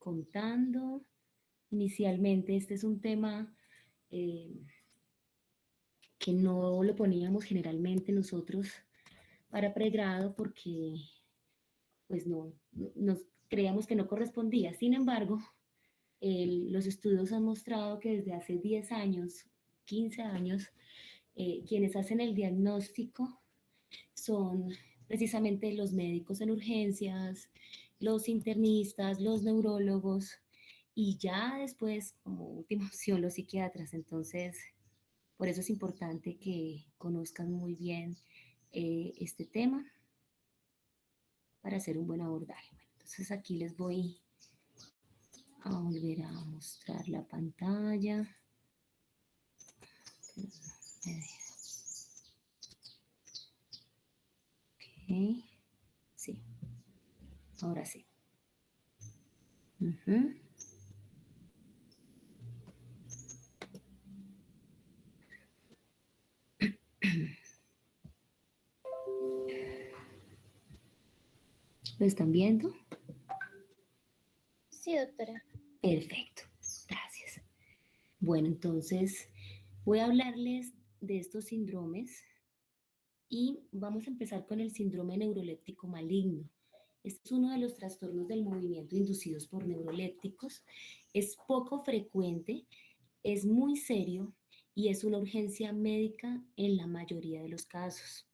contando. Inicialmente este es un tema que no lo poníamos generalmente nosotros para pregrado porque pues nos creíamos que no correspondía. Sin embargo, los estudios han mostrado que desde hace 10 años, 15 años, quienes hacen el diagnóstico son precisamente los médicos en urgencias, los internistas, los neurólogos y ya después, como última opción, los psiquiatras. Entonces, por eso es importante que conozcan muy bien este tema para hacer un buen abordaje. Bueno, entonces aquí les voy a volver a mostrar la pantalla. Ok, sí, ahora sí. ¿Lo están viendo? Sí, doctora. Perfecto, gracias. Bueno, entonces voy a hablarles de estos síndromes y vamos a empezar con el síndrome neuroléptico maligno. Este es uno de los trastornos del movimiento inducidos por neurolépticos. Es poco frecuente, es muy serio y es una urgencia médica en la mayoría de los casos.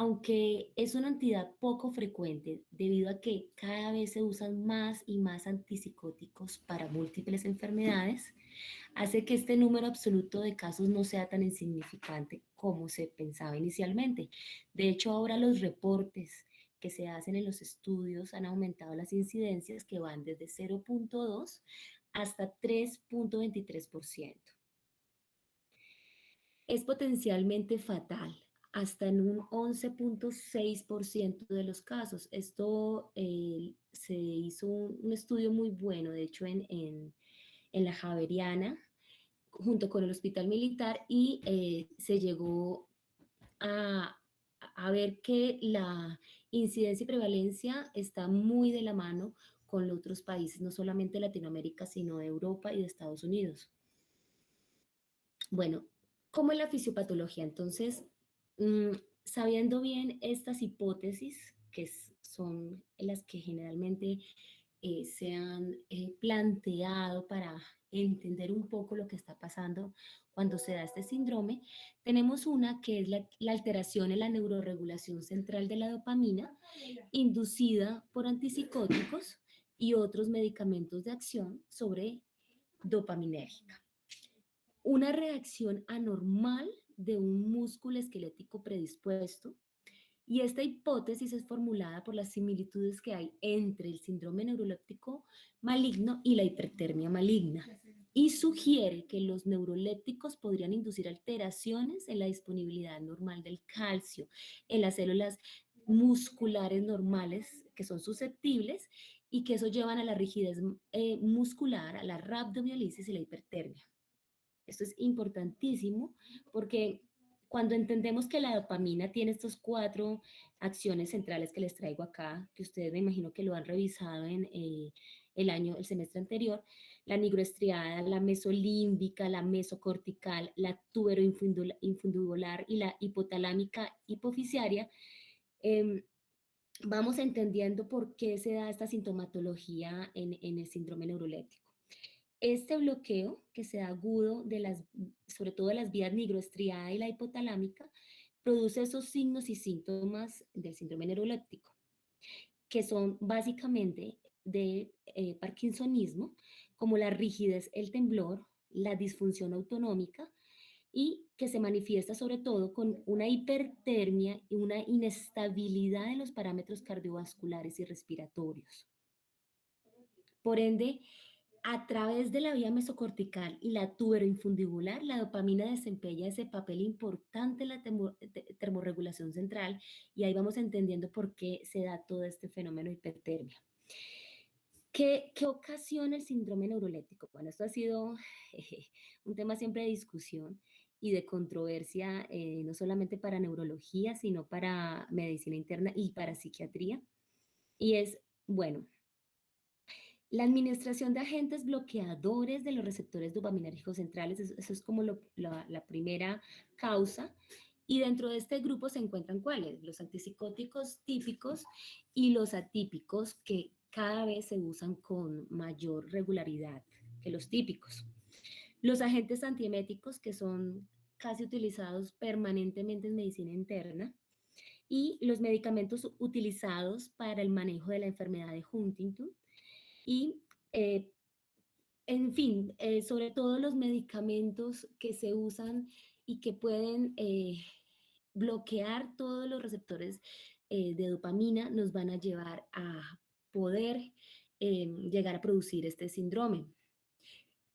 Aunque es una entidad poco frecuente debido a que cada vez se usan más y más antipsicóticos para múltiples enfermedades, hace que este número absoluto de casos no sea tan insignificante como se pensaba inicialmente. De hecho, ahora los reportes que se hacen en los estudios han aumentado las incidencias que van desde 0.2 hasta 3.23%. Es potencialmente fatal, hasta en un 11.6% de los casos. Esto se hizo un estudio muy bueno, de hecho, en la Javeriana, junto con el Hospital Militar, y se llegó a ver que la incidencia y prevalencia está muy de la mano con otros países, no solamente de Latinoamérica, sino de Europa y de Estados Unidos. Bueno, ¿cómo es la fisiopatología? Entonces, sabiendo bien estas hipótesis, que son las que generalmente se han planteado para entender un poco lo que está pasando cuando se da este síndrome, tenemos una que es la alteración en la neuroregulación central de la dopamina inducida por antipsicóticos y otros medicamentos de acción sobre dopaminérgica. Una reacción anormal de un músculo esquelético predispuesto, y esta hipótesis es formulada por las similitudes que hay entre el síndrome neuroléptico maligno y la hipertermia maligna, y sugiere que los neurolépticos podrían inducir alteraciones en la disponibilidad normal del calcio en las células musculares normales que son susceptibles y que eso llevan a la rigidez muscular, a la rhabdomiolisis y la hipertermia. Esto es importantísimo porque cuando entendemos que la dopamina tiene estas 4 acciones centrales que les traigo acá, que ustedes me imagino que lo han revisado en el semestre anterior, la nigroestriada, la mesolímbica, la mesocortical, la tuberoinfundibular y la hipotalámica hipoficiaria, vamos entendiendo por qué se da esta sintomatología en el síndrome neuroléptico. Este bloqueo, que se da agudo, sobre todo de las vías nigroestriada y la hipotalámica, produce esos signos y síntomas del síndrome neuroléptico, que son básicamente de parkinsonismo, como la rigidez, el temblor, la disfunción autonómica, y que se manifiesta sobre todo con una hipertermia y una inestabilidad en los parámetros cardiovasculares y respiratorios. Por ende, a través de la vía mesocortical y la tuberoinfundibular, la dopamina desempeña ese papel importante en la termorregulación central, y ahí vamos entendiendo por qué se da todo este fenómeno de hipertermia. ¿Qué ocasiona el síndrome neuroléptico? Bueno, esto ha sido un tema siempre de discusión y de controversia, no solamente para neurología, sino para medicina interna y para psiquiatría. Y es, bueno, La administración de agentes bloqueadores de los receptores dopaminérgicos centrales, eso es como la primera causa. Y dentro de este grupo se encuentran cuáles, los antipsicóticos típicos y los atípicos que cada vez se usan con mayor regularidad que los típicos. Los agentes antieméticos que son casi utilizados permanentemente en medicina interna y los medicamentos utilizados para el manejo de la enfermedad de Huntington y eh, en fin, sobre todo los medicamentos que se usan y que pueden bloquear todos los receptores de dopamina nos van a llevar a poder llegar a producir este síndrome.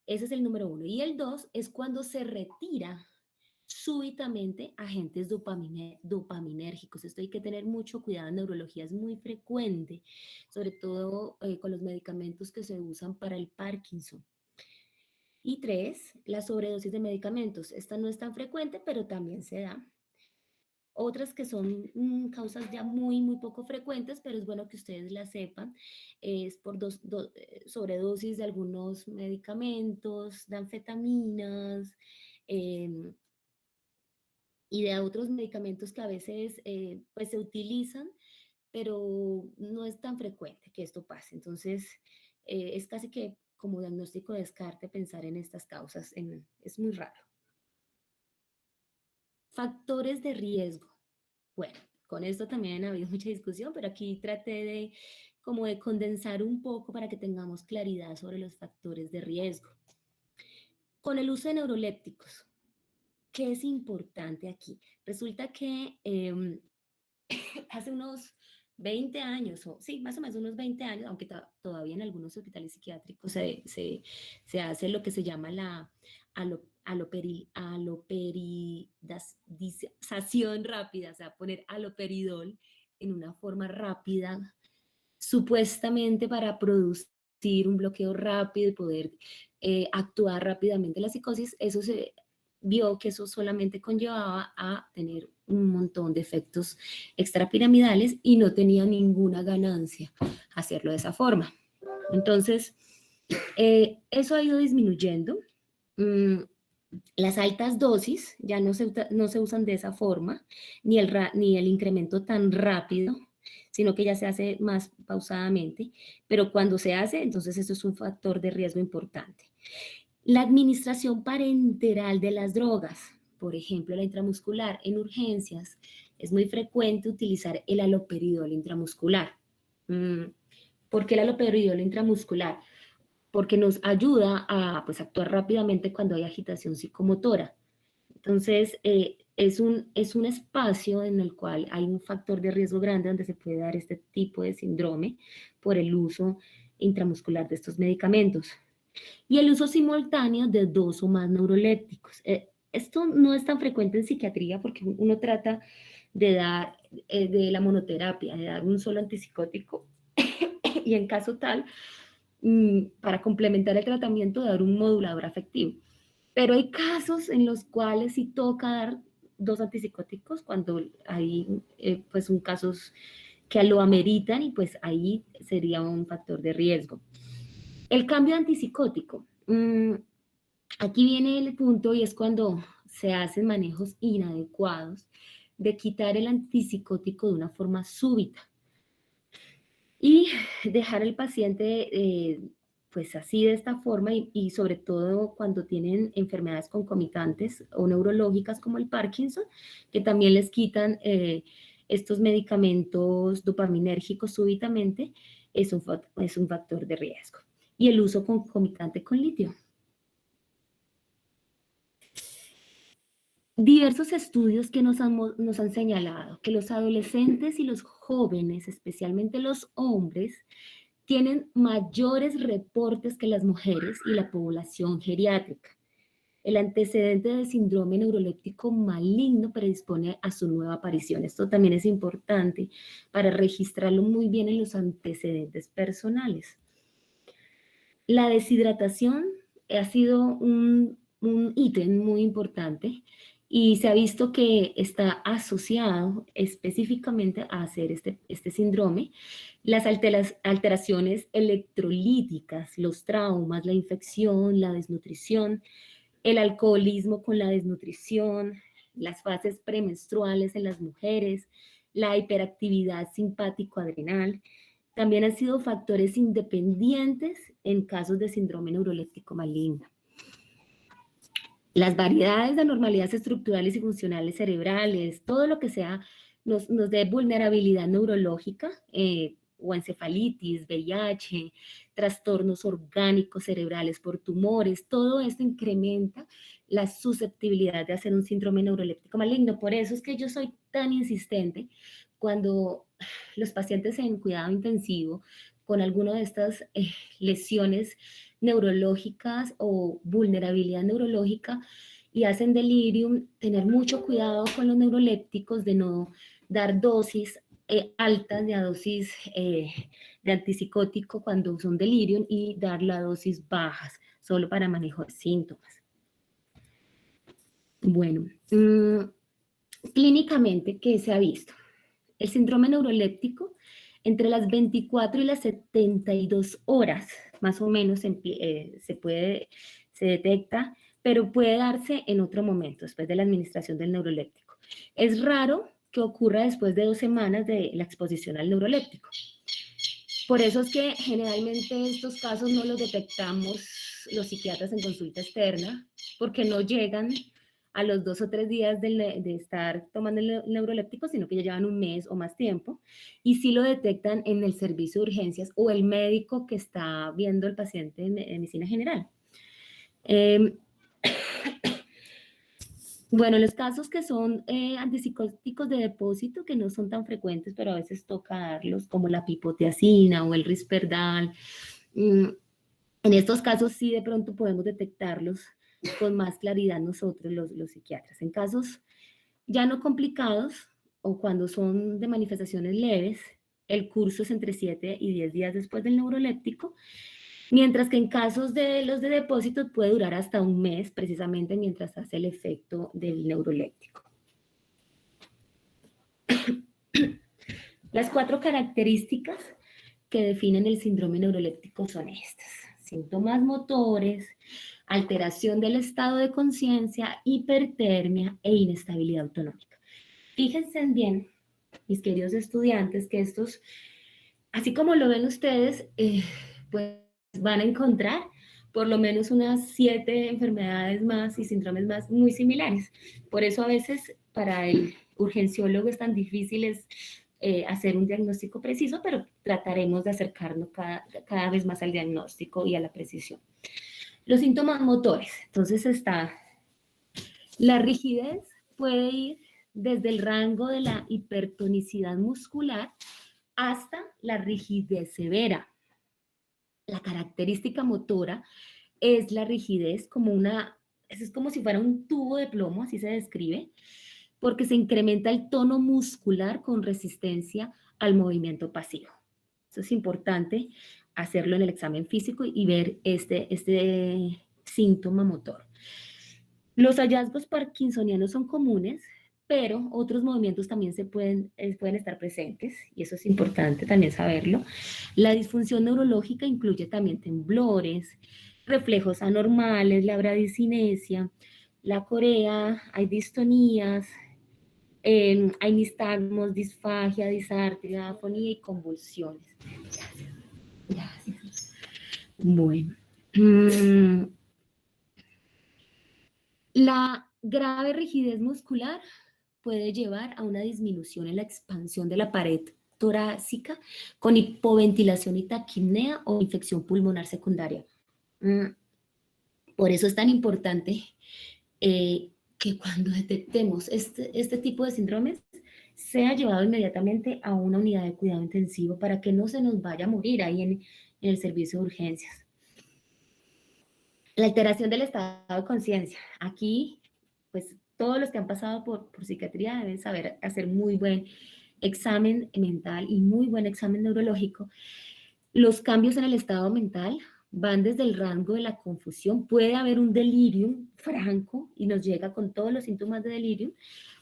Ese es el número uno. Y el dos es cuando se retira súbitamente agentes dopaminérgicos. Esto hay que tener mucho cuidado. En neurología es muy frecuente, sobre todo con los medicamentos que se usan para el Parkinson. Y tres, la sobredosis de medicamentos. Esta no es tan frecuente, pero también se da. Otras que son causas ya muy poco frecuentes, pero es bueno que ustedes las sepan, es por sobredosis de algunos medicamentos, de anfetaminas, em, y de otros medicamentos que a veces pues se utilizan, pero no es tan frecuente que esto pase. Entonces, es casi que como diagnóstico de descarte pensar en estas causas, es muy raro. Factores de riesgo. Bueno, con esto también ha habido mucha discusión, pero aquí traté de como de condensar un poco para que tengamos claridad sobre los factores de riesgo. Con el uso de neurolépticos, ¿qué es importante aquí? Resulta que hace unos 20 años, o sí, más o menos unos 20 años, aunque todavía en algunos hospitales psiquiátricos se hace lo que se llama la aloperidación rápida, o sea, poner aloperidol en una forma rápida, supuestamente para producir un bloqueo rápido y poder actuar rápidamente la psicosis. Eso se vio que eso solamente conllevaba a tener un montón de efectos extrapiramidales y no tenía ninguna ganancia hacerlo de esa forma. Entonces, eso ha ido disminuyendo. Las altas dosis ya no se usan de esa forma, ni el incremento tan rápido, sino que ya se hace más pausadamente, pero cuando se hace, entonces eso es un factor de riesgo importante. La administración parenteral de las drogas, por ejemplo, la intramuscular en urgencias, es muy frecuente utilizar el haloperidol intramuscular. ¿Por qué el haloperidol intramuscular? Porque nos ayuda a pues, actuar rápidamente cuando hay agitación psicomotora. Entonces, es un espacio en el cual hay un factor de riesgo grande donde se puede dar este tipo de síndrome por el uso intramuscular de estos medicamentos. Y el uso simultáneo de dos o más neurolépticos. Esto no es tan frecuente en psiquiatría porque uno trata de dar de la monoterapia, de dar un solo antipsicótico y en caso tal, para complementar el tratamiento, dar un modulador afectivo. Pero hay casos en los cuales sí toca dar dos antipsicóticos cuando hay pues un casos que lo ameritan y pues ahí sería un factor de riesgo. El cambio antipsicótico. Aquí viene el punto y es cuando se hacen manejos inadecuados de quitar el antipsicótico de una forma súbita y dejar al paciente pues así de esta forma y sobre todo cuando tienen enfermedades concomitantes o neurológicas como el Parkinson, que también les quitan estos medicamentos dopaminérgicos súbitamente, es un factor de riesgo. Y el uso concomitante con litio. Diversos estudios que nos han señalado que los adolescentes y los jóvenes, especialmente los hombres, tienen mayores reportes que las mujeres y la población geriátrica. El antecedente del síndrome neuroléptico maligno predispone a su nueva aparición. Esto también es importante para registrarlo muy bien en los antecedentes personales. La deshidratación ha sido un ítem muy importante y se ha visto que está asociado específicamente a hacer este síndrome las alteraciones electrolíticas, los traumas, la infección, la desnutrición, el alcoholismo con la desnutrición, las fases premenstruales en las mujeres, la hiperactividad simpático-adrenal. También han sido factores independientes en casos de síndrome neuroléptico maligno. Las variedades de anormalidades estructurales y funcionales cerebrales, todo lo que sea, nos dé vulnerabilidad neurológica, o encefalitis, VIH, trastornos orgánicos cerebrales por tumores, todo esto incrementa la susceptibilidad de hacer un síndrome neuroléptico maligno. Por eso es que yo soy tan insistente cuando los pacientes en cuidado intensivo con alguna de estas lesiones neurológicas o vulnerabilidad neurológica y hacen delirium, tener mucho cuidado con los neurolépticos de no dar dosis altas de dosis de antipsicótico cuando son delirium y dar la dosis bajas solo para manejo de síntomas. Bueno, clínicamente, ¿qué se ha visto? El síndrome neuroléptico, entre las 24 y las 72 horas, más o menos, se detecta, pero puede darse en otro momento, después de la administración del neuroléptico. Es raro que ocurra después de 2 semanas de la exposición al neuroléptico. Por eso es que generalmente estos casos no los detectamos los psiquiatras en consulta externa, porque no llegan a los 2 o 3 días de estar tomando el neuroléptico, sino que ya llevan un mes o más tiempo, y sí lo detectan en el servicio de urgencias o el médico que está viendo al paciente en medicina general. Bueno, los casos que son antipsicóticos de depósito, que no son tan frecuentes, pero a veces toca darlos, como la pipotiacina o el Risperdal. En estos casos sí de pronto podemos detectarlos con más claridad nosotros, los psiquiatras. En casos ya no complicados o cuando son de manifestaciones leves, el curso es entre 7 y 10 días después del neuroléptico, mientras que en casos de los de depósito puede durar hasta un mes, precisamente mientras hace el efecto del neuroléptico. Las 4 características que definen el síndrome neuroléptico son estas: síntomas motores, alteración del estado de conciencia, hipertermia e inestabilidad autonómica. Fíjense bien, mis queridos estudiantes, que estos, así como lo ven ustedes, pues van a encontrar por lo menos unas 7 enfermedades más y síndromes más muy similares. Por eso a veces para el urgenciólogo es tan difícil hacer un diagnóstico preciso, pero trataremos de acercarnos cada vez más al diagnóstico y a la precisión. Los síntomas motores. Entonces está la rigidez, puede ir desde el rango de la hipertonicidad muscular hasta la rigidez severa. La característica motora es la rigidez, es como si fuera un tubo de plomo, así se describe, porque se incrementa el tono muscular con resistencia al movimiento pasivo. Eso es importante hacerlo en el examen físico y ver este síntoma motor. Los hallazgos parkinsonianos son comunes, pero otros movimientos también pueden estar presentes, y eso es importante también saberlo. La disfunción neurológica incluye también temblores, reflejos anormales, la bradicinesia, la corea, hay distonías, hay nistagmos, disfagia, disartria, afonía y convulsiones. Gracias. Bueno. La grave rigidez muscular puede llevar a una disminución en la expansión de la pared torácica con hipoventilación y taquipnea o infección pulmonar secundaria. Por eso es tan importante que cuando detectemos este tipo de síndromes sea llevado inmediatamente a una unidad de cuidado intensivo para que no se nos vaya a morir ahí en el servicio de urgencias. La alteración del estado de conciencia. Aquí, pues todos los que han pasado por psiquiatría deben saber hacer muy buen examen mental y muy buen examen neurológico. Los cambios en el estado mental van desde el rango de la confusión, puede haber un delirium franco y nos llega con todos los síntomas de delirium,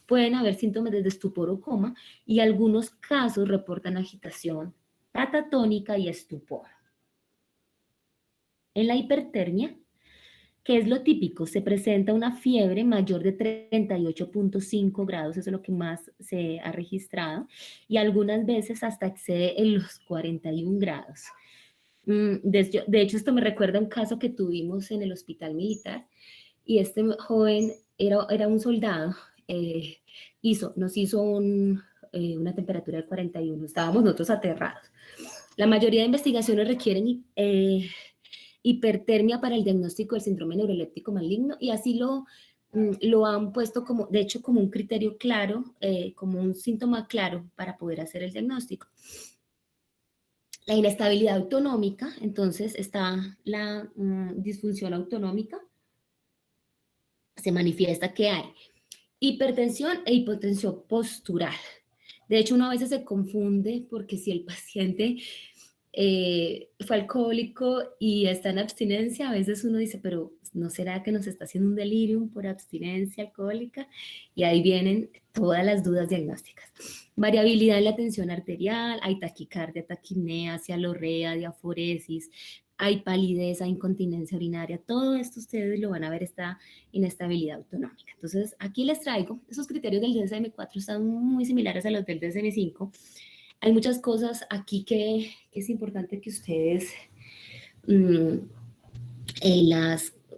pueden haber síntomas desde estupor o coma y algunos casos reportan agitación catatónica y estupor. En la hipertermia, que es lo típico, se presenta una fiebre mayor de 38.5 grados, eso es lo que más se ha registrado, y algunas veces hasta excede en los 41 grados. De hecho, esto me recuerda a un caso que tuvimos en el hospital militar, y este joven era un soldado, nos hizo una temperatura de 41, estábamos nosotros aterrados. La mayoría de investigaciones requieren hipertermia para el diagnóstico del síndrome neuroléptico maligno y así lo han puesto como, de hecho, como un criterio claro, como un síntoma claro para poder hacer el diagnóstico. La inestabilidad autonómica, entonces está la disfunción autonómica, se manifiesta que hay hipertensión e hipotensión postural. De hecho, uno a veces se confunde porque si el paciente fue alcohólico y está en abstinencia, a veces uno dice, pero ¿no será que nos está haciendo un delirium por abstinencia alcohólica? Y ahí vienen todas las dudas diagnósticas. Variabilidad en la tensión arterial, hay taquicardia, taquipnea, cialorrea, diaforesis, hay palidez, hay incontinencia urinaria, todo esto ustedes lo van a ver, esta inestabilidad autonómica. Entonces, aquí les traigo, esos criterios del DSM-4 están muy similares a los del DSM-5. Hay muchas cosas aquí que es importante que ustedes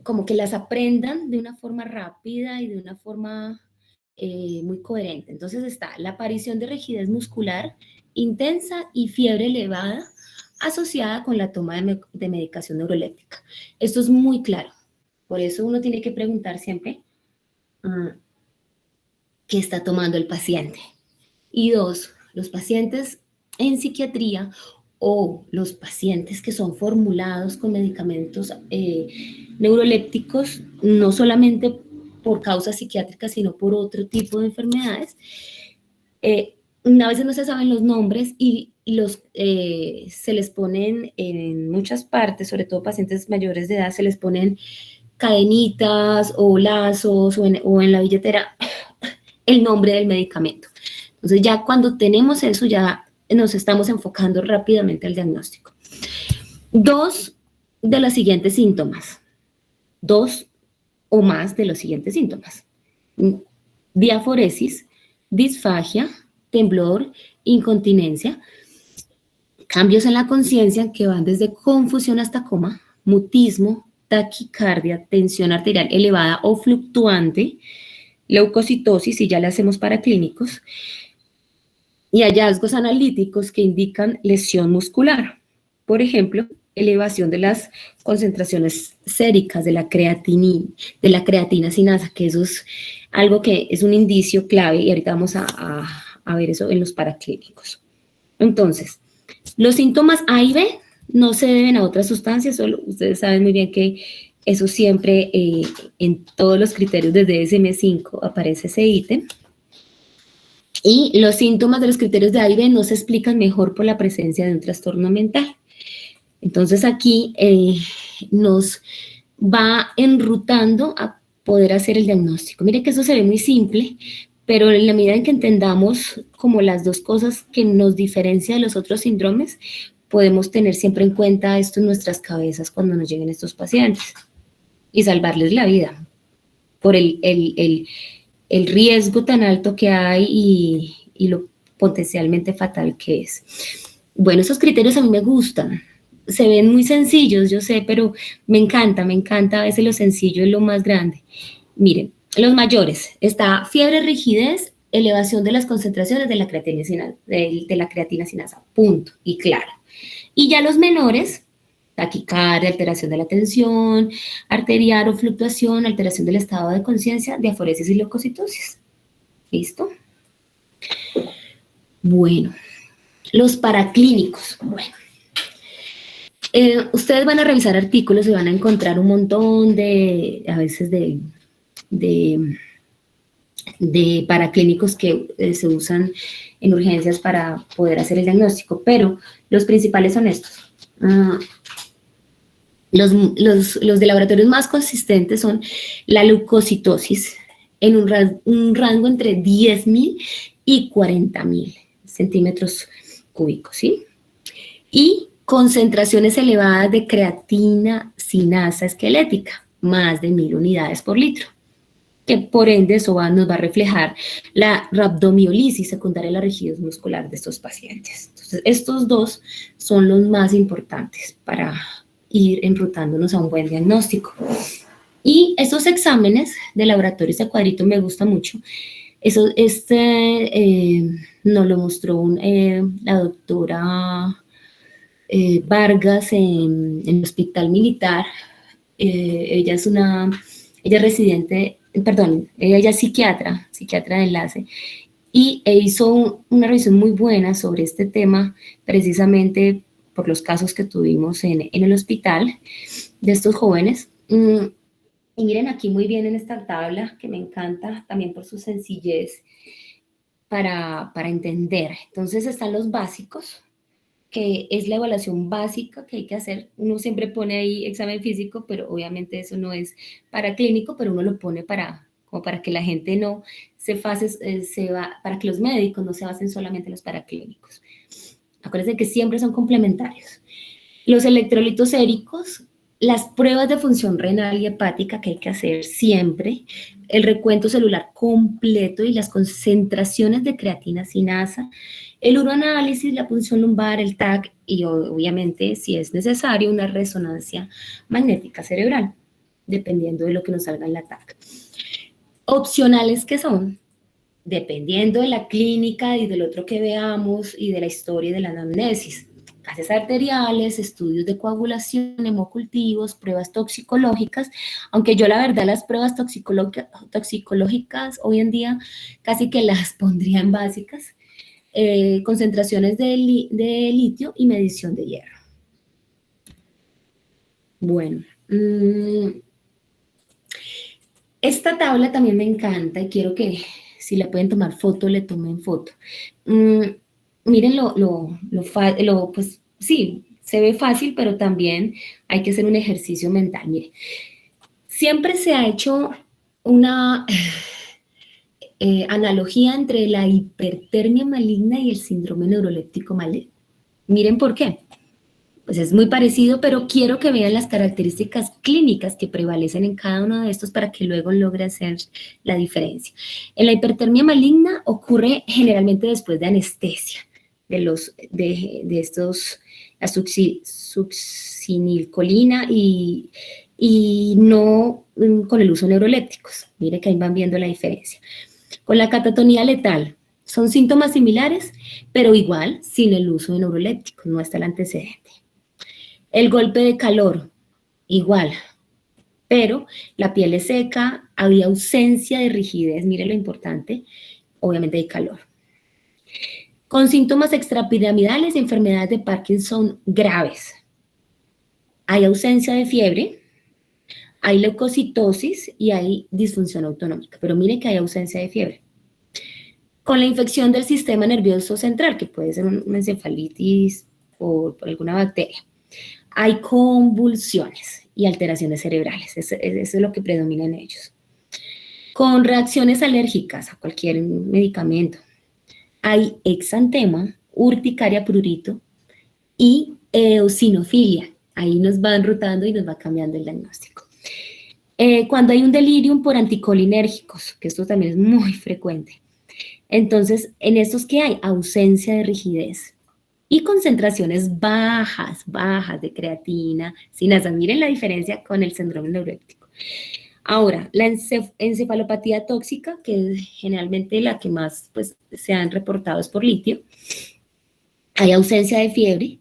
como que las aprendan de una forma rápida y de una forma muy coherente. Entonces está la aparición de rigidez muscular intensa y fiebre elevada asociada con la toma de medicación neuroléptica. Esto es muy claro. Por eso uno tiene que preguntar siempre qué está tomando el paciente. Y dos, los pacientes en psiquiatría o los pacientes que son formulados con medicamentos neurolépticos, no solamente por causas psiquiátricas, sino por otro tipo de enfermedades, a veces no se saben los nombres y se les ponen en muchas partes, sobre todo pacientes mayores de edad, se les ponen cadenitas o lazos o en la billetera el nombre del medicamento. Entonces ya cuando tenemos eso, ya nos estamos enfocando rápidamente al diagnóstico. Dos de los siguientes síntomas. Dos o más de los siguientes síntomas. Diaforesis, disfagia, temblor, incontinencia, cambios en la conciencia que van desde confusión hasta coma, mutismo, taquicardia, tensión arterial elevada o fluctuante, leucocitosis, y ya le hacemos paraclínicos, y hallazgos analíticos que indican lesión muscular. Por ejemplo, elevación de las concentraciones séricas de la creatina sinasa, que eso es algo que es un indicio clave y ahorita vamos a ver eso en los paraclínicos. Entonces, los síntomas A y B no se deben a otras sustancias, solo ustedes saben muy bien que eso siempre en todos los criterios de DSM-5 aparece ese ítem. Y los síntomas de los criterios de A y B no se explican mejor por la presencia de un trastorno mental. Entonces aquí nos va enrutando a poder hacer el diagnóstico. Miren que eso se ve muy simple, pero en la medida en que entendamos como las dos cosas que nos diferencian de los otros síndromes, podemos tener siempre en cuenta esto en nuestras cabezas cuando nos lleguen estos pacientes y salvarles la vida por el riesgo tan alto que hay y lo potencialmente fatal que es. Bueno, esos criterios a mí me gustan. Se ven muy sencillos, yo sé, pero me encanta, a veces lo sencillo es lo más grande. Miren, los mayores, está fiebre, rigidez, elevación de las concentraciones de la creatina sinasa, punto, y claro. Y ya los menores, taquicardia, alteración de la tensión arterial o fluctuación, alteración del estado de conciencia, diaforesis y leucocitosis. ¿Listo? Bueno, los paraclínicos. Bueno, ustedes van a revisar artículos y van a encontrar un montón a veces de paraclínicos que se usan en urgencias para poder hacer el diagnóstico, pero los principales son estos. Los de laboratorios más consistentes son la leucocitosis en un rango entre 10.000 y 40.000 centímetros cúbicos, ¿sí? Y concentraciones elevadas de creatina sinasa esquelética, más de 1.000 unidades por litro, que por ende eso nos va a reflejar la rhabdomiolisis secundaria de la rigidez muscular de estos pacientes. Entonces, estos dos son los más importantes para ir enrutándonos a un buen diagnóstico. Y esos exámenes de laboratorio, este cuadrito me gusta mucho. Nos lo mostró la doctora Vargas en el Hospital Militar. Ella es residente, perdón, ella es psiquiatra de enlace, y hizo una revisión muy buena sobre este tema, precisamente por los casos que tuvimos en el hospital de estos jóvenes. Y miren aquí muy bien en esta tabla, que me encanta también por su sencillez para entender. Entonces están los básicos, que es la evaluación básica que hay que hacer. Uno siempre pone ahí examen físico, pero obviamente eso no es para clínico, pero uno lo pone como para que la gente no para que los médicos no se basen solamente en los paraclínicos. Acuérdense que siempre son complementarios. Los electrolitos séricos, las pruebas de función renal y hepática que hay que hacer siempre, el recuento celular completo y las concentraciones de creatina sinasa, el uroanálisis, la punción lumbar, el TAC y obviamente, si es necesario, una resonancia magnética cerebral, dependiendo de lo que nos salga en la TAC. Opcionales que son, dependiendo de la clínica y del otro que veamos y de la historia y de la anamnesis. Gases arteriales, estudios de coagulación, hemocultivos, pruebas toxicológicas, aunque yo la verdad las pruebas toxicológicas hoy en día casi que las pondría en básicas, concentraciones de litio y medición de hierro. Bueno, esta tabla también me encanta y quiero que si le pueden tomar foto, le tomen foto. Miren pues sí, se ve fácil, pero también hay que hacer un ejercicio mental. Mire, siempre se ha hecho una analogía entre la hipertermia maligna y el síndrome neuroléptico maligno. Miren por qué. Pues es muy parecido, pero quiero que vean las características clínicas que prevalecen en cada uno de estos para que luego logre hacer la diferencia. En la hipertermia maligna ocurre generalmente después de anestesia de estos, la succinilcolina y no con el uso de neurolépticos. Mire que ahí van viendo la diferencia. Con la catatonía letal, son síntomas similares, pero igual sin el uso de neurolépticos, no está el antecedente. El golpe de calor, igual, pero la piel es seca, había ausencia de rigidez, mire lo importante, obviamente hay calor. Con síntomas extrapiramidales y enfermedades de Parkinson graves. Hay ausencia de fiebre, hay leucocitosis y hay disfunción autonómica, pero mire que hay ausencia de fiebre. Con la infección del sistema nervioso central, que puede ser una encefalitis por alguna bacteria. Hay convulsiones y alteraciones cerebrales, eso es lo que predomina en ellos. Con reacciones alérgicas a cualquier medicamento. Hay exantema, urticaria prurito y eosinofilia. Ahí nos van rotando y nos va cambiando el diagnóstico. Cuando hay un delirium por anticolinérgicos, que esto también es muy frecuente. Entonces, en estos que hay ausencia de rigidez y concentraciones bajas de creatina, sinasa. Miren la diferencia con el síndrome neuroléptico. Ahora, la encefalopatía tóxica, que es generalmente la que más pues, se han reportado es por litio. Hay ausencia de fiebre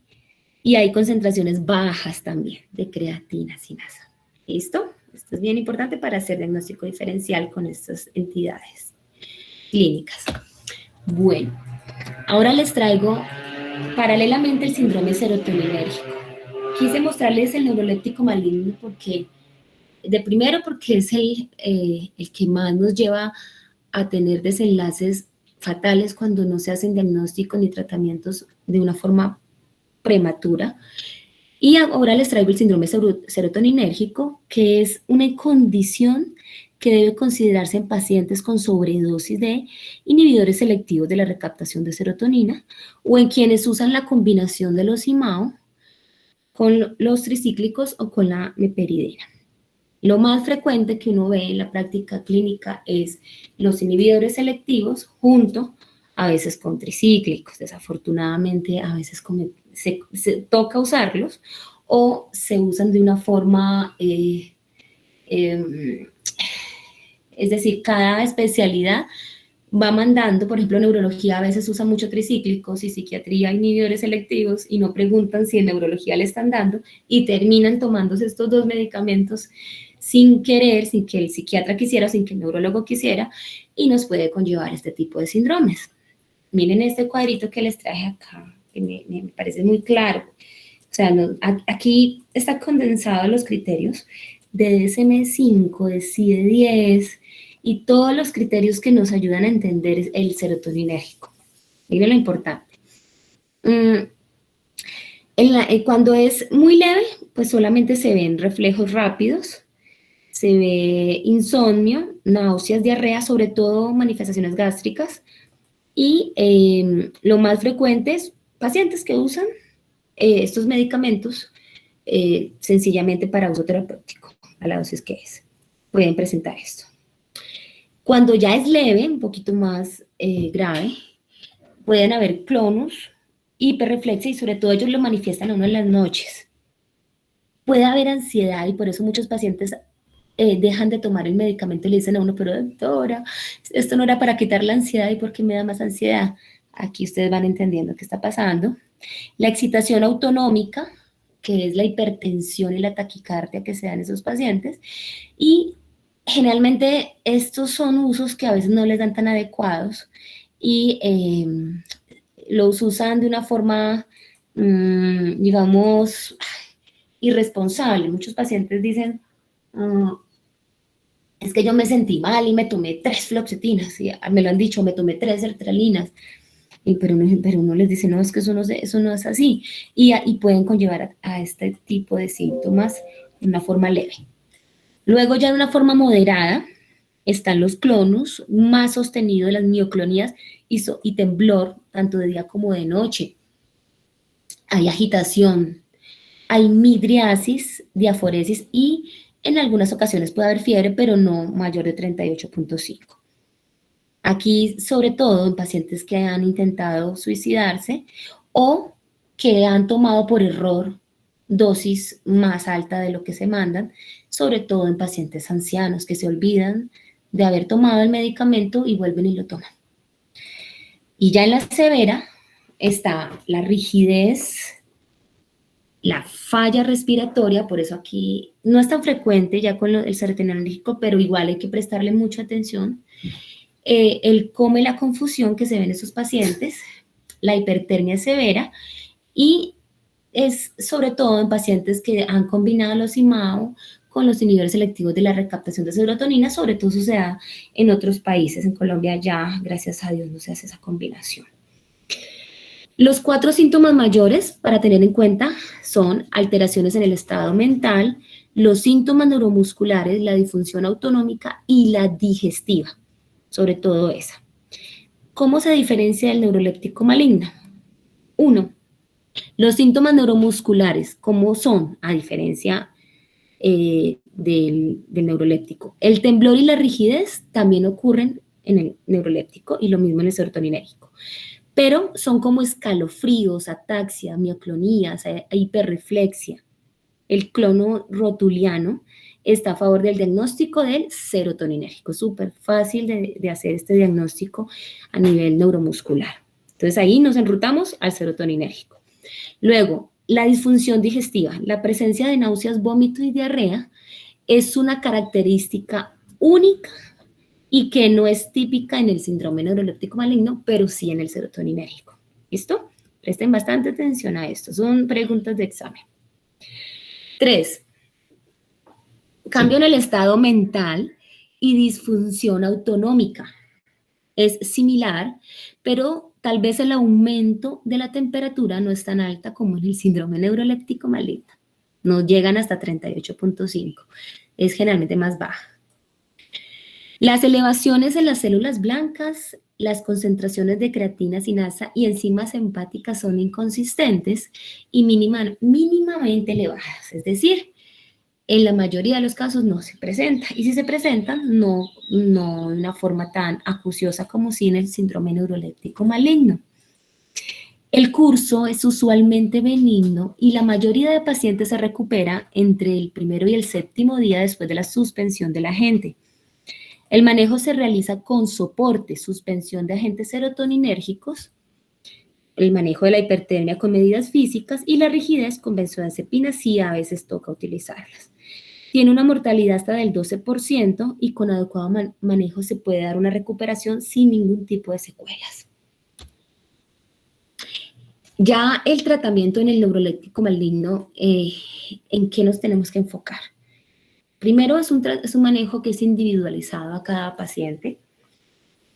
y hay concentraciones bajas también de creatina, sinasa. ¿Listo? Esto es bien importante para hacer diagnóstico diferencial con estas entidades clínicas. Bueno, ahora les traigo paralelamente el síndrome serotoninérgico. Quise mostrarles el neuroléptico maligno porque es el que más nos lleva a tener desenlaces fatales cuando no se hacen diagnósticos ni tratamientos de una forma prematura. Y ahora les traigo el síndrome serotoninérgico, que es una condición que debe considerarse en pacientes con sobredosis de inhibidores selectivos de la recaptación de serotonina o en quienes usan la combinación de los IMAO con los tricíclicos o con la meperidina. Lo más frecuente que uno ve en la práctica clínica es los inhibidores selectivos junto a veces con tricíclicos. Desafortunadamente a veces se toca usarlos o se usan de una forma, es decir, cada especialidad va mandando, por ejemplo, neurología a veces usa mucho tricíclicos y psiquiatría inhibidores selectivos y no preguntan si en neurología le están dando y terminan tomándose estos dos medicamentos sin querer, sin que el psiquiatra quisiera, sin que el neurólogo quisiera, y nos puede conllevar este tipo de síndromes. Miren este cuadrito que les traje acá, que me parece muy claro. O sea, aquí está condensado los criterios de DSM-5, de CIE-10 y todos los criterios que nos ayudan a entender el serotoninérgico. Miren lo importante. Cuando es muy leve, pues solamente se ven reflejos rápidos, se ve insomnio, náuseas, diarrea, sobre todo manifestaciones gástricas, y lo más frecuente es pacientes que usan estos medicamentos sencillamente para uso terapéutico, a la dosis que es. Pueden presentar esto. Cuando ya es leve, un poquito más grave, pueden haber clonus, hiperreflexia y sobre todo ellos lo manifiestan a uno en las noches. Puede haber ansiedad y por eso muchos pacientes dejan de tomar el medicamento y le dicen a uno, pero doctora, esto no era para quitar la ansiedad y por qué me da más ansiedad. Aquí ustedes van entendiendo qué está pasando. La excitación autonómica, que es la hipertensión y la taquicardia que se dan en esos pacientes. Y generalmente estos son usos que a veces no les dan tan adecuados y los usan de una forma, digamos, irresponsable. Muchos pacientes dicen, es que yo me sentí mal y me tomé 3 fluoxetinas, y me lo han dicho, me tomé 3 sertralinas, pero uno les dice, no, es que eso no es así, y pueden conllevar a este tipo de síntomas de una forma leve. Luego ya de una forma moderada están los clonus, más sostenido de las mioclonías y temblor, tanto de día como de noche. Hay agitación, hay midriasis, diaforesis y en algunas ocasiones puede haber fiebre, pero no mayor de 38.5. Aquí, sobre todo en pacientes que han intentado suicidarse o que han tomado por error dosis más alta de lo que se mandan, sobre todo en pacientes ancianos que se olvidan de haber tomado el medicamento y vuelven y lo toman. Y ya en la severa está la rigidez, la falla respiratoria, por eso aquí no es tan frecuente ya con el serotoninérgico, pero igual hay que prestarle mucha atención. El coma y la confusión que se ven en esos pacientes, la hipertermia severa y es sobre todo en pacientes que han combinado los IMAO con los inhibidores selectivos de la recaptación de serotonina, sobre todo eso se da en otros países. En Colombia ya, gracias a Dios, no se hace esa combinación. Los 4 síntomas mayores para tener en cuenta son alteraciones en el estado mental, los síntomas neuromusculares, la disfunción autonómica y la digestiva, sobre todo esa. ¿Cómo se diferencia del neuroléptico maligno? 1. Los síntomas neuromusculares, ¿cómo son? A diferencia del neuroléptico. El temblor y la rigidez también ocurren en el neuroléptico y lo mismo en el serotoninérgico. Pero son como escalofríos, ataxia, mioclonías, hiperreflexia. El clono rotuliano está a favor del diagnóstico del serotoninérgico. Súper fácil de hacer este diagnóstico a nivel neuromuscular. Entonces ahí nos enrutamos al serotoninérgico. Luego, la disfunción digestiva. La presencia de náuseas, vómito y diarrea es una característica única y que no es típica en el síndrome neuroléptico maligno, pero sí en el serotoninérgico. ¿Listo? Presten bastante atención a esto. Son preguntas de examen. 3. Cambio en el estado mental y disfunción autonómica. Es similar, pero tal vez el aumento de la temperatura no es tan alta como en el síndrome neuroléptico maligno. No llegan hasta 38.5, es generalmente más baja. Las elevaciones en las células blancas, las concentraciones de creatina, sinasa y enzimas hepáticas son inconsistentes y mínimamente elevadas, es decir, en la mayoría de los casos no se presenta, y si se presentan, no de una forma tan acuciosa como si en el síndrome neuroléptico maligno. El curso es usualmente benigno y la mayoría de pacientes se recupera entre el primero y el séptimo día después de la suspensión del agente. El manejo se realiza con soporte, suspensión de agentes serotoninérgicos, el manejo de la hipertermia con medidas físicas y la rigidez con benzodiazepinas, sí a veces toca utilizarlas. Tiene una mortalidad hasta del 12% y con adecuado manejo se puede dar una recuperación sin ningún tipo de secuelas. Ya el tratamiento en el neuroléptico maligno, ¿en qué nos tenemos que enfocar? Primero, es un manejo que es individualizado a cada paciente,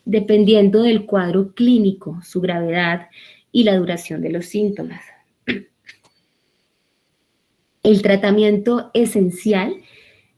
dependiendo del cuadro clínico, su gravedad y la duración de los síntomas. El tratamiento esencial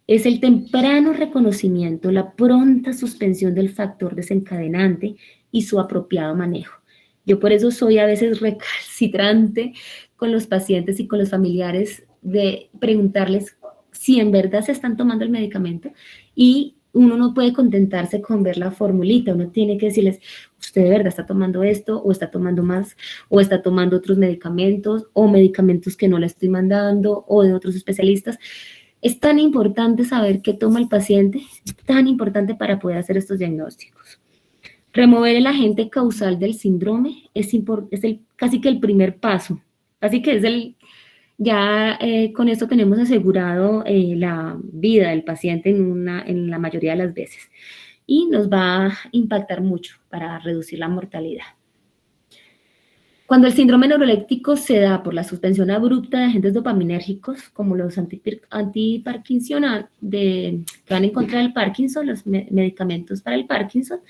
es el temprano reconocimiento, la pronta suspensión del factor desencadenante y su apropiado manejo. Yo por eso soy a veces recalcitrante con los pacientes y con los familiares de preguntarles si en verdad se están tomando el medicamento, y uno no puede contentarse con ver la formulita, uno tiene que decirles, usted de verdad está tomando esto, o está tomando más, o está tomando otros medicamentos, o medicamentos que no le estoy mandando, o de otros especialistas. Es tan importante saber qué toma el paciente, tan importante para poder hacer estos diagnósticos. Remover el agente causal del síndrome es casi que el primer paso, así que es con esto tenemos asegurado la vida del paciente en la mayoría de las veces, y nos va a impactar mucho para reducir la mortalidad. Cuando el síndrome neuroléptico se da por la suspensión abrupta de agentes dopaminérgicos, como los antiparkinsonas que van en contra del Parkinson, los medicamentos para el Parkinson,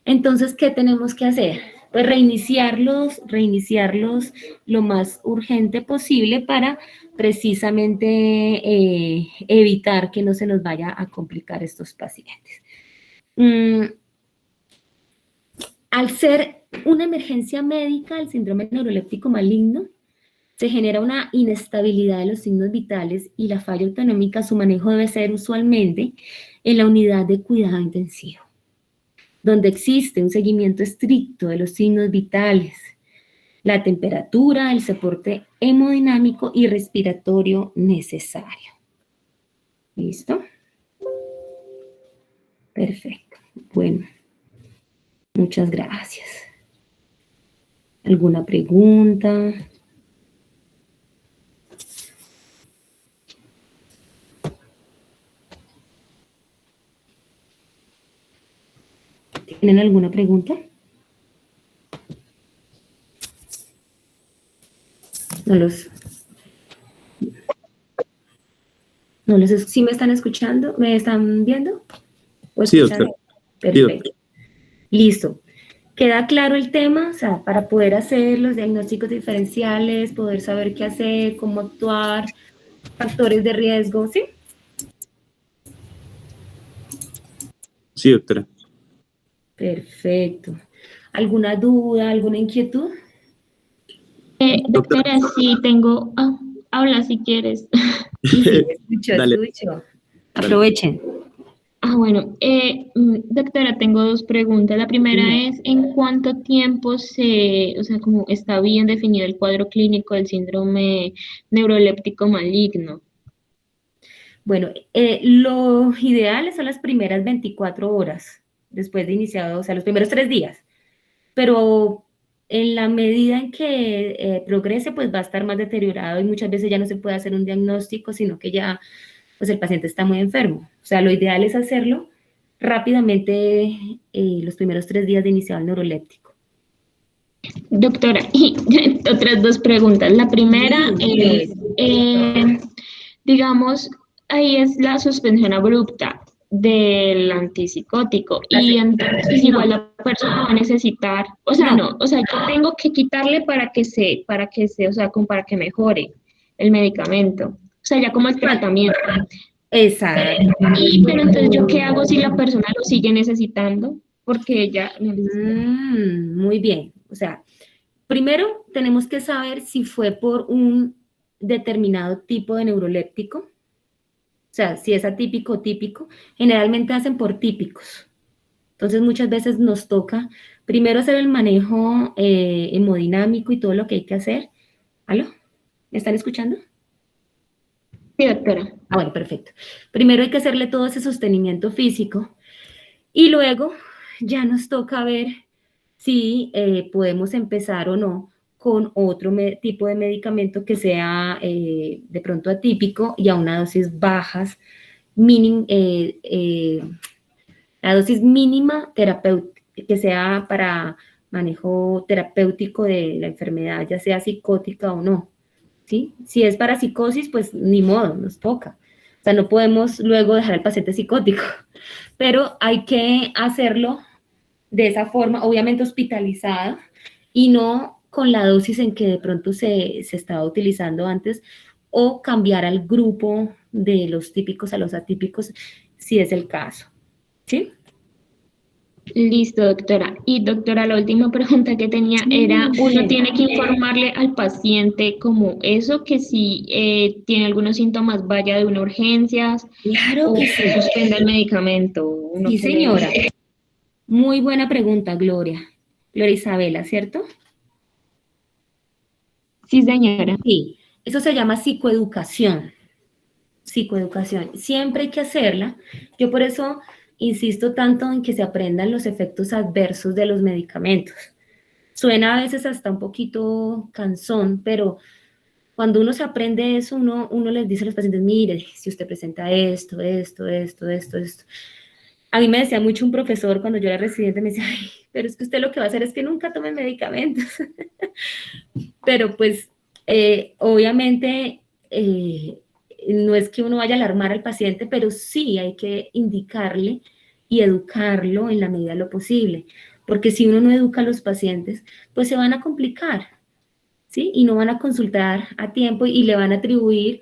entonces, ¿qué tenemos que hacer? Pues reiniciarlos lo más urgente posible para precisamente evitar que no se nos vaya a complicar estos pacientes. Al ser una emergencia médica, el síndrome neuroléptico maligno, se genera una inestabilidad de los signos vitales y la falla autonómica. Su manejo debe ser usualmente en la unidad de cuidado intensivo, donde existe un seguimiento estricto de los signos vitales, la temperatura, el soporte hemodinámico y respiratorio necesario. ¿Listo? Perfecto. Bueno, muchas gracias. ¿Alguna pregunta? ¿Tienen alguna pregunta? ¿Sí me están escuchando? ¿Me están viendo? Sí, doctor. Perfecto. Listo. ¿Queda claro el tema? O sea, para poder hacer los diagnósticos diferenciales, poder saber qué hacer, cómo actuar, factores de riesgo, ¿sí? Sí, doctora. Perfecto. ¿Alguna duda, alguna inquietud? Doctora, sí tengo... habla si quieres. Sí, escucho. Aprovechen. Bueno, doctora, tengo dos preguntas. La primera es, ¿en cuánto tiempo como está bien definido el cuadro clínico del síndrome neuroléptico maligno? Bueno, lo ideal son las primeras 24 horas después de iniciado, o sea, los primeros 3 días. Pero en la medida en que progrese, pues va a estar más deteriorado y muchas veces ya no se puede hacer un diagnóstico, sino que ya pues el paciente está muy enfermo. O sea, lo ideal es hacerlo rápidamente los primeros 3 días de iniciado el neuroléptico. Doctora, y otras dos preguntas. La primera es, digamos, ahí es la suspensión abrupta. del antipsicótico. Y entonces igual la persona va a necesitar, o sea, no, o sea, yo tengo que quitarle para que o sea, como para que mejore el medicamento. O sea, ya como el tratamiento. Exacto. Pero entonces, ¿yo qué hago si la persona lo sigue necesitando? Porque ella necesita. Muy bien. O sea, primero tenemos que saber si fue por un determinado tipo de neuroléptico, o sea, si es atípico o típico. Generalmente hacen por típicos. Entonces muchas veces nos toca primero hacer el manejo hemodinámico y todo lo que hay que hacer. ¿Aló? ¿Me están escuchando? Sí, doctora. Ah, bueno, perfecto. Primero hay que hacerle todo ese sostenimiento físico y luego ya nos toca ver si podemos empezar o no con otro tipo de medicamento que sea de pronto atípico y a una dosis bajas, la dosis mínima terapéutica, que sea para manejo terapéutico de la enfermedad, ya sea psicótica o no. ¿Sí? Si es para psicosis, pues ni modo, nos toca. O sea, no podemos luego dejar al paciente psicótico, pero hay que hacerlo de esa forma, obviamente hospitalizada, y no con la dosis en que de pronto se estaba utilizando antes, o cambiar al grupo de los típicos a los atípicos, si es el caso. ¿Sí? Listo, doctora. Y doctora, la última pregunta que tenía era, ¿uno tiene que informarle al paciente como eso, que si tiene algunos síntomas vaya de una urgencia Claro o que sí. suspenda el medicamento? Uno Sí, que le señora. dice. Muy buena pregunta, Gloria. Gloria Isabela, ¿cierto? Sí, señora. Sí, eso se llama psicoeducación. Psicoeducación. Siempre hay que hacerla. Yo por eso insisto tanto en que se aprendan los efectos adversos de los medicamentos. Suena a veces hasta un poquito cansón, pero cuando uno se aprende eso, uno les dice a los pacientes, mire, si usted presenta esto, esto, esto, esto, esto. A mí me decía mucho un profesor cuando yo era residente, me decía, ay, pero es que usted lo que va a hacer es que nunca tome medicamentos. Pero pues obviamente no es que uno vaya a alarmar al paciente, pero sí hay que indicarle y educarlo en la medida de lo posible, porque si uno no educa a los pacientes, pues se van a complicar, ¿sí? Y no van a consultar a tiempo y le van a atribuir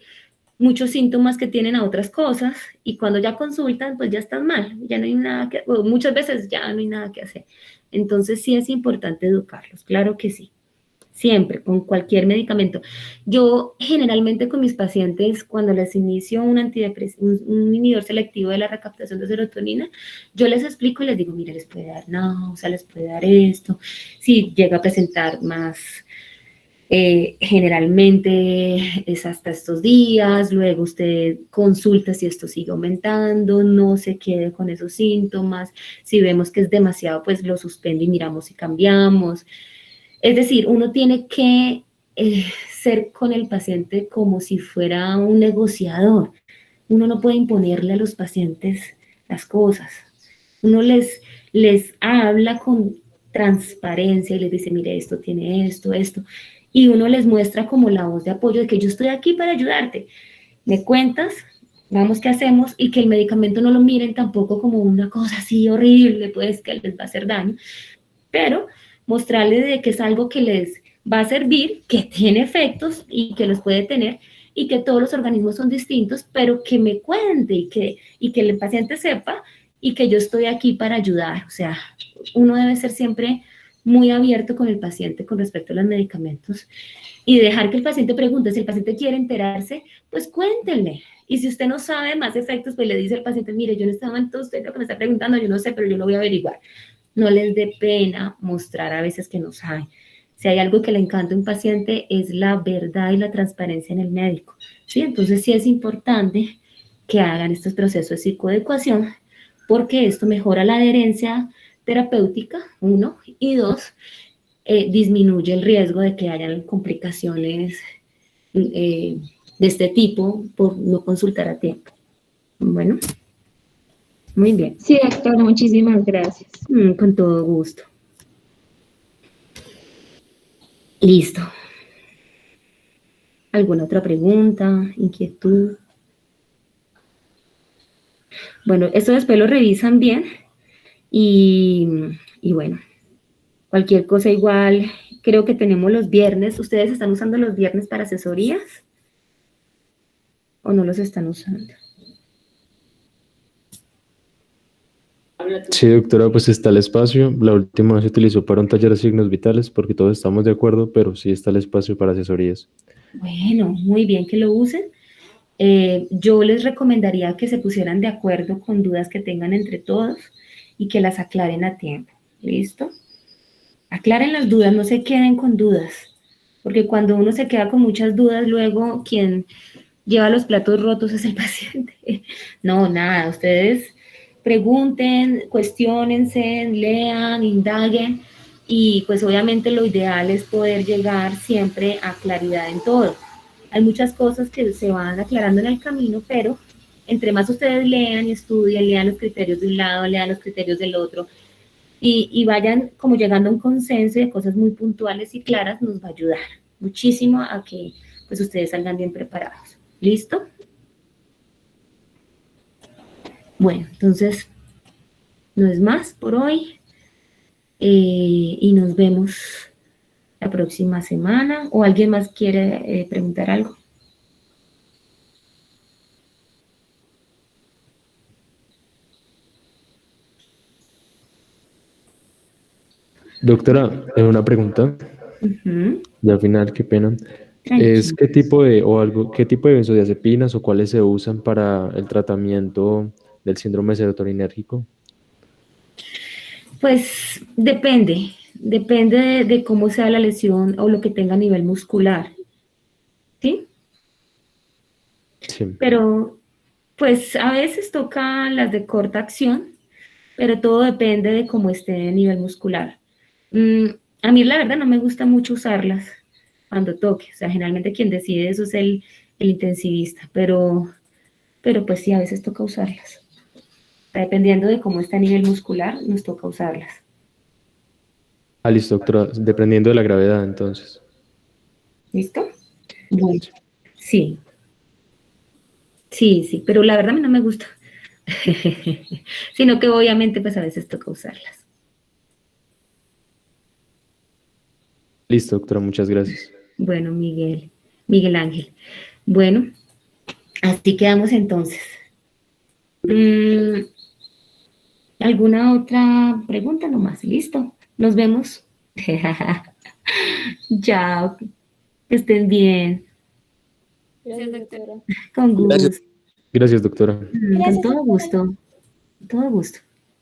muchos síntomas que tienen a otras cosas y cuando ya consultan, pues ya están mal, ya no hay nada que, o muchas veces ya no hay nada que hacer. Entonces sí es importante educarlos, claro que sí. Siempre, con cualquier medicamento. Yo generalmente con mis pacientes, cuando les inicio un un inhibidor selectivo de la recaptación de serotonina, yo les explico y les digo, mire, les puede dar náusea, les puede dar esto. Si llega a presentar más, generalmente es hasta estos días, luego usted consulta si esto sigue aumentando, no se quede con esos síntomas. Si vemos que es demasiado, pues lo suspende y miramos si cambiamos. Es decir, uno tiene que ser con el paciente como si fuera un negociador. Uno no puede imponerle a los pacientes las cosas. Uno les habla con transparencia y les dice, mire, esto tiene esto, esto. Y uno les muestra como la voz de apoyo de que yo estoy aquí para ayudarte. Me cuentas, vamos, ¿qué hacemos? Y que el medicamento no lo miren tampoco como una cosa así horrible, pues que les va a hacer daño. Pero mostrarles de que es algo que les va a servir, que tiene efectos y que los puede tener y que todos los organismos son distintos, pero que me cuente y que el paciente sepa y que yo estoy aquí para ayudar. O sea, uno debe ser siempre muy abierto con el paciente con respecto a los medicamentos y dejar que el paciente pregunte. Si el paciente quiere enterarse, pues cuéntenle. Y si usted no sabe más efectos, pues le dice al paciente, mire, yo en este momento usted lo que me está preguntando, yo no sé, pero yo lo voy a averiguar. No les dé pena mostrar a veces que no saben. Si hay algo que le encanta a un paciente es la verdad y la transparencia en el médico, ¿sí? Entonces sí es importante que hagan estos procesos de psicoadecuación porque esto mejora la adherencia terapéutica, 1, y 2, disminuye el riesgo de que hayan complicaciones de este tipo por no consultar a tiempo. Bueno, muy bien. Sí, doctora, muchísimas gracias. Con todo gusto. Listo. ¿Alguna otra pregunta, inquietud? Bueno, esto después lo revisan bien y, y bueno, cualquier cosa igual, creo que tenemos los viernes. ¿Ustedes están usando los viernes para asesorías o no los están usando? Sí, doctora, pues está el espacio. La última vez se utilizó para un taller de signos vitales porque todos estamos de acuerdo, pero sí está el espacio para asesorías. Bueno, muy bien que lo usen. Yo les recomendaría que se pusieran de acuerdo con dudas que tengan entre todos y que las aclaren a tiempo. ¿Listo? Aclaren las dudas, no se queden con dudas, porque cuando uno se queda con muchas dudas, luego quien lleva los platos rotos es el paciente. No, nada, ustedes pregunten, cuestionense, lean, indaguen y pues obviamente lo ideal es poder llegar siempre a claridad en todo. Hay muchas cosas que se van aclarando en el camino, pero entre más ustedes lean y estudien, lean los criterios de un lado, lean los criterios del otro y vayan como llegando a un consenso de cosas muy puntuales y claras, nos va a ayudar muchísimo a que pues ustedes salgan bien preparados. ¿Listo? Bueno, entonces, no es más por hoy y nos vemos la próxima semana. ¿O alguien más quiere preguntar algo? Doctora, una pregunta, Ujú. ya al final, qué pena. Es Tranquilo. qué tipo de, o algo, qué tipo de benzodiazepinas o cuáles se usan para el tratamiento del síndrome serotoninérgico. Pues depende de cómo sea la lesión o lo que tenga a nivel muscular, ¿sí? Sí. Pero pues a veces toca las de corta acción, pero todo depende de cómo esté a nivel muscular. Mm, a mí la verdad no me gusta mucho usarlas cuando toque, o sea, generalmente quien decide eso es el intensivista, pero pues sí, a veces toca usarlas. O sea, dependiendo de cómo está a nivel muscular, nos toca usarlas. Ah, listo, doctora, dependiendo de la gravedad, entonces. ¿Listo? Bueno, sí, sí, pero la verdad a mí no me gusta. Sino que obviamente pues a veces toca usarlas. Listo, doctora, muchas gracias. Bueno, Miguel Ángel. Bueno, así quedamos entonces. Mm, ¿Alguna otra pregunta nomás? Listo. Nos vemos. Chao. Que estén bien. Gracias, doctora. Con Gracias. gusto. Gracias, doctora. Con todo gusto. Todo gusto.